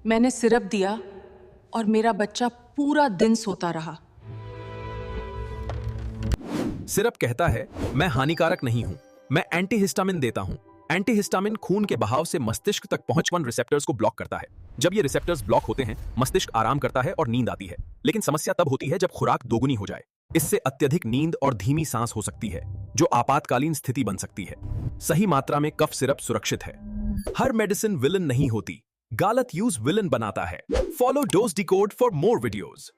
मैंने सिरप दिया और मेरा बच्चा पूरा दिन सोता रहा। सिरप कहता है, मैं हानिकारक नहीं हूं, मैं एंटीहिस्टामिन देता हूं। एंटीहिस्टामिन खून के बहाव से मस्तिष्क तक पहुंचवन रिसेप्टर्स को ब्लॉक करता है। जब ये रिसेप्टर्स ब्लॉक होते हैं, मस्तिष्क आराम करता है और नींद आती है। लेकिन समस्या तब होती है जब खुराक दोगुनी हो जाए। इससे अत्यधिक नींद और धीमी सांस हो सकती है, जो आपातकालीन स्थिति बन सकती है। सही मात्रा में कफ सिरप सुरक्षित है। हर मेडिसिन विलन नहीं होती, गलत यूज विलन बनाता है। Follow dose decode for more videos.